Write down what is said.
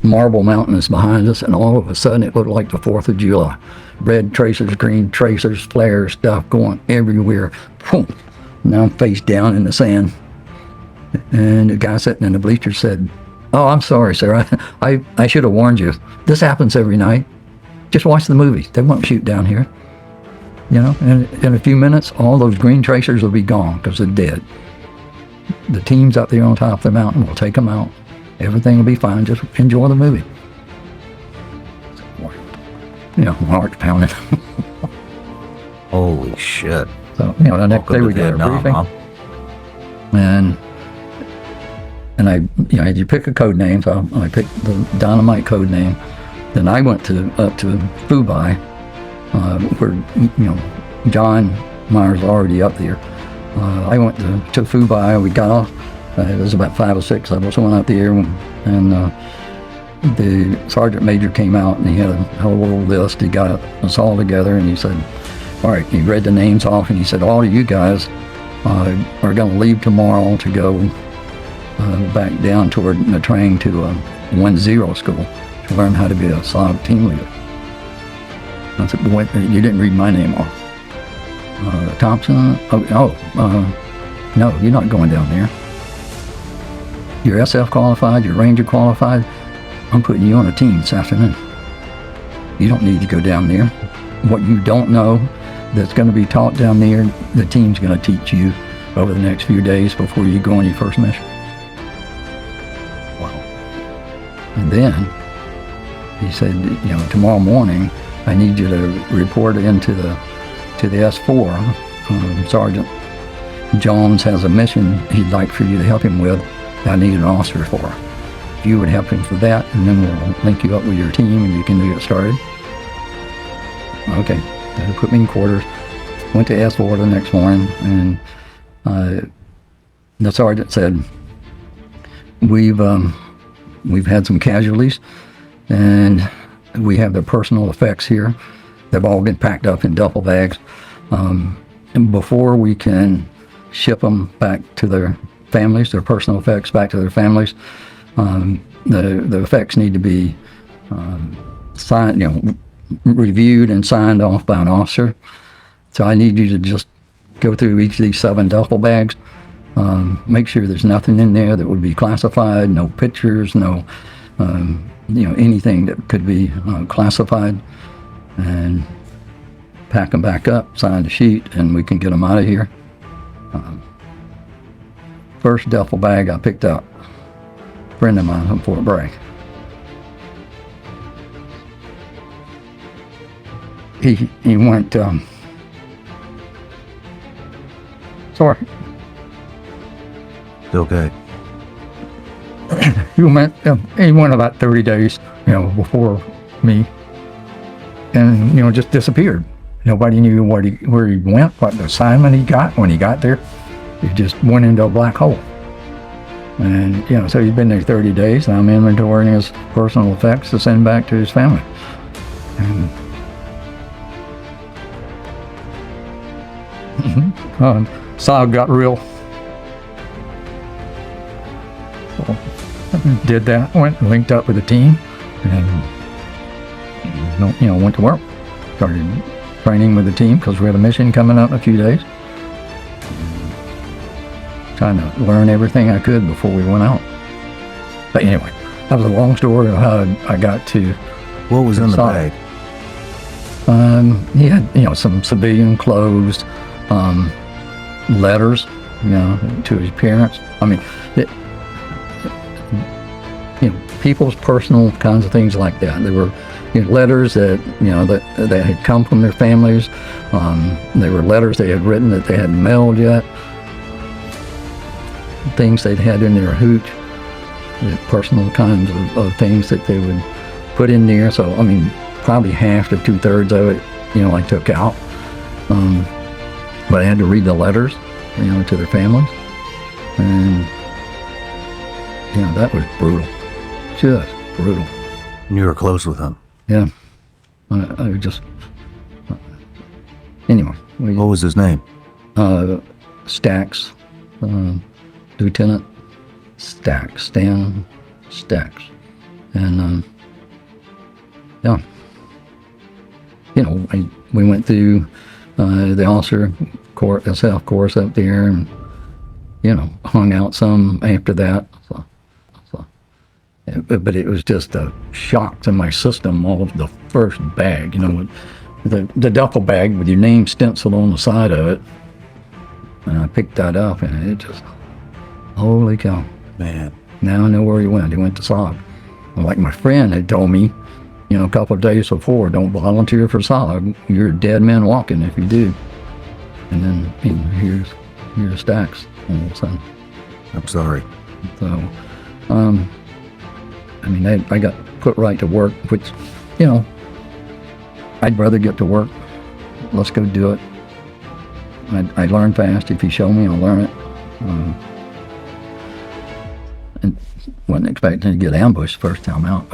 Marble Mountain is behind us, and all of a sudden it looked like the 4th of July. Red tracers, green tracers, flares, stuff going everywhere. Boom. Now I'm face down in the sand. And the guy sitting in the bleachers said, "Oh, I'm sorry, sir. I should have warned you. This happens every night. Just watch the movie. They won't shoot down here." You know, and in a few minutes, all those green tracers will be gone because they're dead. The team's up there on top of the mountain. We'll take them out. Everything will be fine. Just enjoy the movie. You know, my heart's pounding. Holy shit. So, you know, the next day we get a briefing. Huh? And I, you know, you pick a code name. So I picked the dynamite code name. Then I went up to Fubai, where, you know, John Myers was already up there. I went to Fubai. We got off. It was about 5 or 6 of us went out there, and the sergeant major came out, and he had a little list. He got us all together, and he said, all right, he read the names off, and he said, all of you guys are going to leave tomorrow to go back down toward the train to 1-0 school to learn how to be a SOG team leader. I said, wait, you didn't read my name off. Thompson? No, you're not going down there. You're SF qualified, you're Ranger qualified. I'm putting you on a team this afternoon. You don't need to go down there. What you don't know that's going to be taught down there, the team's going to teach you over the next few days before you go on your first mission. Wow. And then he said, you know, tomorrow morning, I need you to report into the S4. Sergeant Jones has a mission he'd like for you to help him with. I need an officer for. If you would help him for that, and then we'll link you up with your team and you can get started. Okay, they put me in quarters. Went to S4 the next morning, and the sergeant said, we've had some casualties, and we have their personal effects here. They've all been packed up in duffel bags. And before we can ship them back to their families, their personal effects back to their families, the effects need to be signed, you know, reviewed and signed off by an officer. So I need you to just go through each of these 7 duffel bags, make sure there's nothing in there that would be classified, no pictures, no, you know, anything that could be classified, and pack them back up, sign the sheet, and we can get them out of here. First duffel bag I picked up, a friend of mine from Fort Bragg. He went, sorry. Okay. He went about 30 days, you know, before me, and, you know, just disappeared. Nobody knew where he went, what assignment he got when he got there. He just went into a black hole. And, you know, so he's been there 30 days, and I'm inventorying his personal effects to send back to his family. And SOG got real. So, did that, went and linked up with the team, and, you know, went to work. Started training with the team because we had a mission coming up in a few days. Trying to learn everything I could before we went out. But anyway, that was a long story of how I got to. What was in the bag? He had, you know, some civilian clothes, letters, you know, to his parents. I mean, you know, people's personal kinds of things like that. There were, you know, letters that, you know, that had come from their families. There were letters they had written that they hadn't mailed yet. Things they'd had in their hooch, the personal kinds of things that they would put in there. So, I mean, probably half to 2/3 of it, you know, I took out. But I had to read the letters, you know, to their families. And, you know, that was brutal. Just brutal. You were close with him? Yeah. I just... Anyway. What was his name? Stacks. Lieutenant Stacks, Stan Stacks. And, yeah. You know, we went through the officer court, SF course up there, and, you know, hung out some after that. But it was just a shock to my system, all of the first bag, you know, the duffel bag with your name stenciled on the side of it. And I picked that up, and it just, holy cow. Man. Now I know where he went. He went to SOG. Like my friend had told me, you know, a couple of days before, don't volunteer for SOG. You're a dead man walking if you do. And then, you know, here's Stacks all of a sudden. I'm sorry. So, I mean, I got put right to work, which, you know, I'd rather get to work. Let's go do it. I learn fast. If you show me, I'll learn it. And wasn't expecting to get ambushed first time out.